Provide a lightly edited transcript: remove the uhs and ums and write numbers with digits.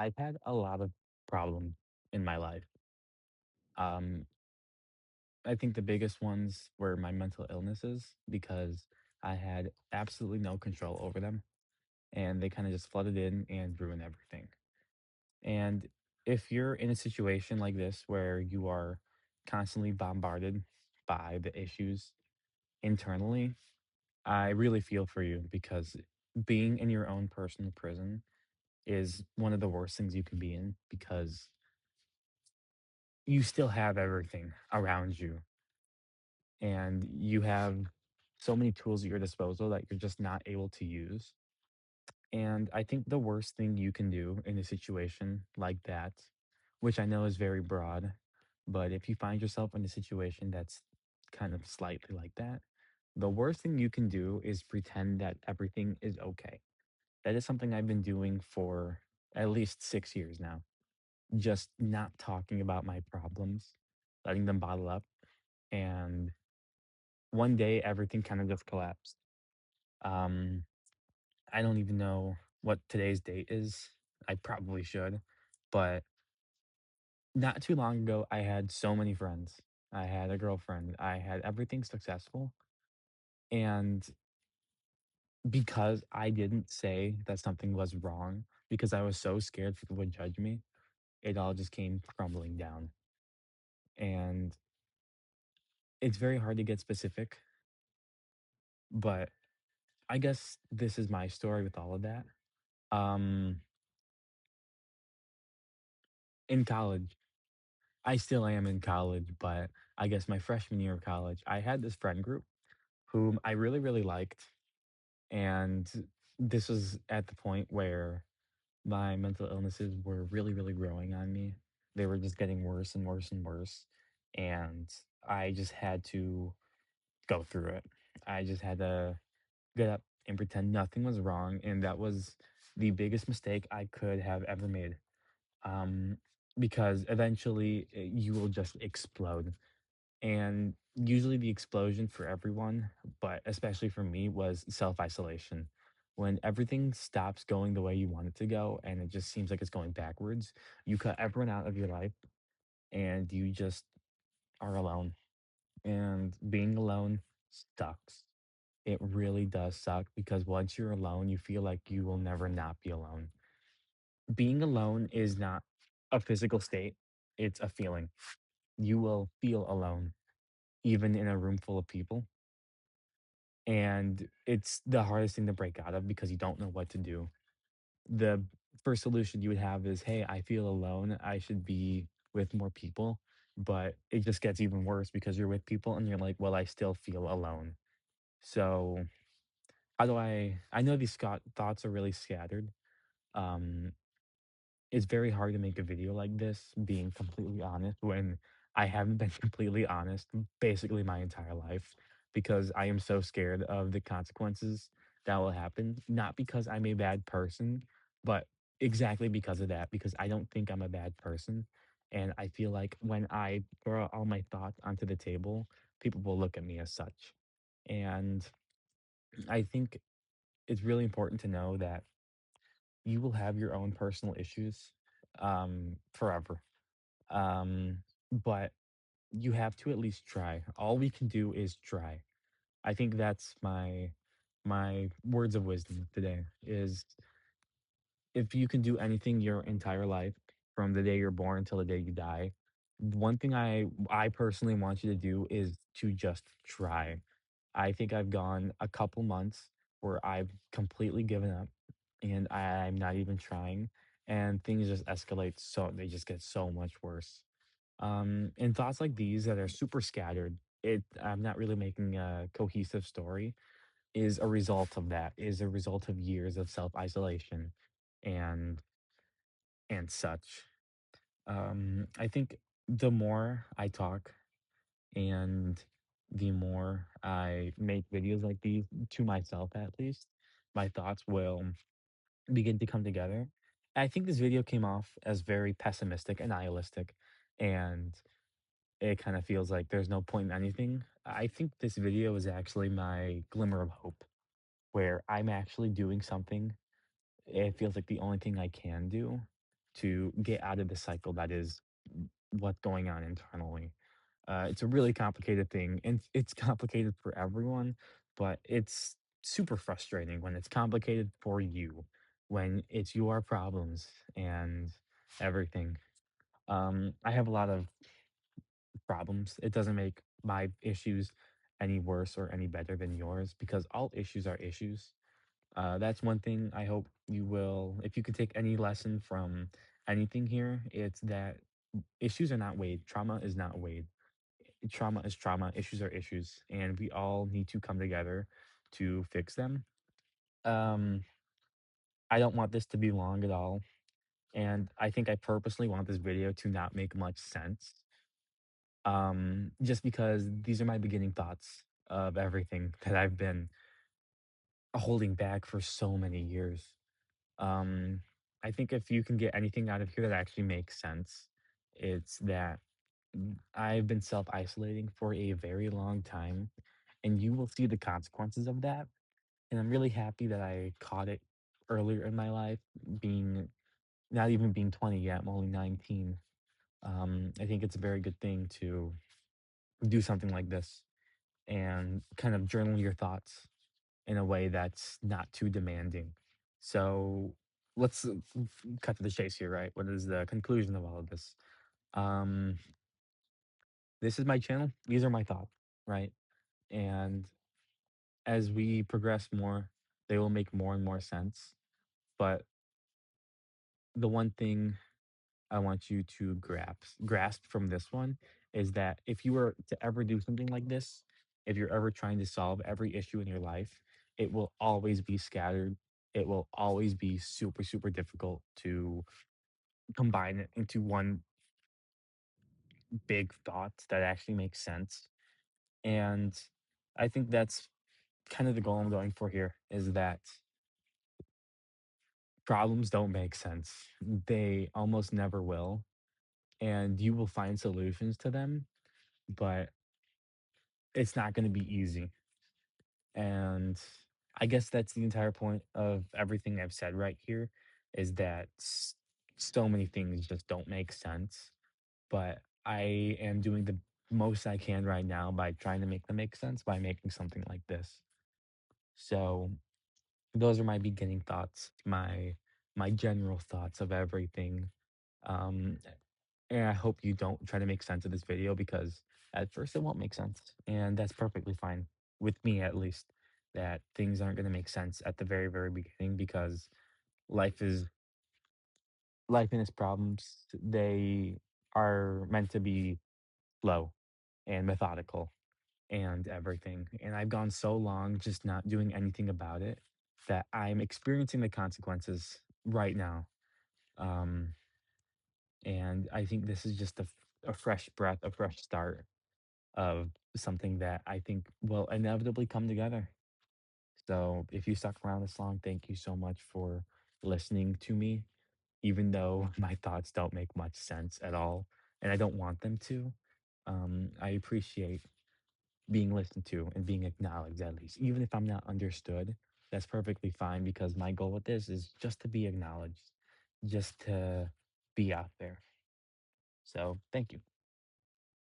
I've had a lot of problems in my life. Um, I think the biggest ones were my mental illnesses because I had absolutely no control over them and they kind of just flooded in and ruined everything. And if you're in a situation like this where you are constantly bombarded by the issues internally, I really feel for you because being in your own personal prison is one of the worst things you can be in because you still have everything around you and you have so many tools at your disposal that you're just not able to use. And I think the worst thing you can do in a situation like that, which I know is very broad, but if you find yourself in a situation that's kind of slightly like that, the worst thing you can do is pretend that everything is okay. That is something I've been doing for at least 6 years now. Just not talking about my problems, letting them bottle up. And one day, everything kind of just collapsed. Um, I don't even know what today's date is. I probably should. But not too long ago, I had so many friends. I had a girlfriend. I had everything successful. And because I didn't say that something was wrong, because I was so scared people would judge me, it all just came crumbling down. And it's very hard to get specific, but I guess this is my story with all of that. Um, in college, I still am in college, but I guess my freshman year of college, I had this friend group whom I really, really liked. And this was at the point where my mental illnesses were really, really growing on me. They were just getting worse and worse and worse. And I just had to go through it. I just had to get up and pretend nothing was wrong. And that was the biggest mistake I could have ever made. Um, because eventually you will just explode. And usually the explosion for everyone, but especially for me, was self-isolation. When everything stops going the way you want it to go and it just seems like it's going backwards, you cut everyone out of your life and you just are alone. And being alone sucks. It really does suck because once you're alone, you feel like you will never not be alone. Being alone is not a physical state, it's a feeling. You will feel alone even in a room full of people. And it's the hardest thing to break out of because you don't know what to do. The first solution you would have is, "Hey, I feel alone. I should be with more people." But it just gets even worse because you're with people and you're like, "Well, I still feel alone." So, how do I know these thoughts are really scattered. Um, it's very hard to make a video like this, being completely honest, when I haven't been completely honest basically my entire life because I am so scared of the consequences that will happen. Not because I'm a bad person, but exactly because of that, because I don't think I'm a bad person. And I feel like when I throw all my thoughts onto the table, people will look at me as such. And I think it's really important to know that you will have your own personal issues forever. But you have to at least try. All we can do is try. I think that's my words of wisdom today is if you can do anything your entire life from the day you're born till the day you die, one thing I personally want you to do is to just try. I think I've gone a couple months where I've completely given up and I'm not even trying and things just escalate so they just get so much worse. And thoughts like these that are super scattered, I'm not really making a cohesive story, is a result of that, is a result of years of self-isolation and such. I think the more I talk and the more I make videos like these to myself at least, my thoughts will begin to come together. I think this video came off as very pessimistic and nihilistic, and it kind of feels like there's no point in anything. I think this video is actually my glimmer of hope, where I'm actually doing something. It feels like the only thing I can do. to get out of the cycle that is what's going on internally. It's a really complicated thing, and it's complicated for everyone, but it's super frustrating when it's complicated for you, when it's your problems and everything. I have a lot of problems. It doesn't make my issues any worse or any better than yours because all issues are issues. That's one thing I hope you will, if you could take any lesson from anything here, it's that issues are not weighed. Trauma is not weighed. Trauma is trauma. Issues are issues. And we all need to come together to fix them. Um, I don't want this to be long at all. And I think I purposely want this video to not make much sense. Just because these are my beginning thoughts of everything that I've been holding back for so many years. Um, I think if you can get anything out of here that actually makes sense, it's that I've been self-isolating for a very long time, and you will see the consequences of that. And I'm really happy that I caught it earlier in my life, being not even being 20 yet, I'm only 19. I think it's a very good thing to do something like this and kind of journal your thoughts in a way that's not too demanding. So let's cut to the chase here, right? What is the conclusion of all of this? Um, this is my channel. These are my thoughts, right? And as we progress more, they will make more and more sense. But the one thing I want you to grasp from this one is that if you were to ever do something like this, if you're ever trying to solve every issue in your life, it will always be scattered. It will always be super, super difficult to combine it into one big thought that actually makes sense. And I think that's kind of the goal I'm going for here is that problems don't make sense. They almost never will. And you will find solutions to them, but it's not going to be easy. And I guess that's the entire point of everything I've said right here is that so many things just don't make sense. But I am doing the most I can right now by trying to make them make sense by making something like this. So those are my beginning thoughts, my general thoughts of everything. Um, and I hope you don't try to make sense of this video because at first it won't make sense. And that's perfectly fine with me, at least, that things aren't going to make sense at the very, very beginning because life is life and its problems. They are meant to be slow and methodical and everything. And I've gone so long just not doing anything about it that I'm experiencing the consequences right now. Um, and I think this is just a fresh breath, a fresh start of something that I think will inevitably come together. So if you stuck around this long, thank you so much for listening to me, even though my thoughts don't make much sense at all, and I don't want them to. I appreciate being listened to and being acknowledged at least. Even if I'm not understood, that's perfectly fine because my goal with this is just to be acknowledged, just to be out there. So thank you.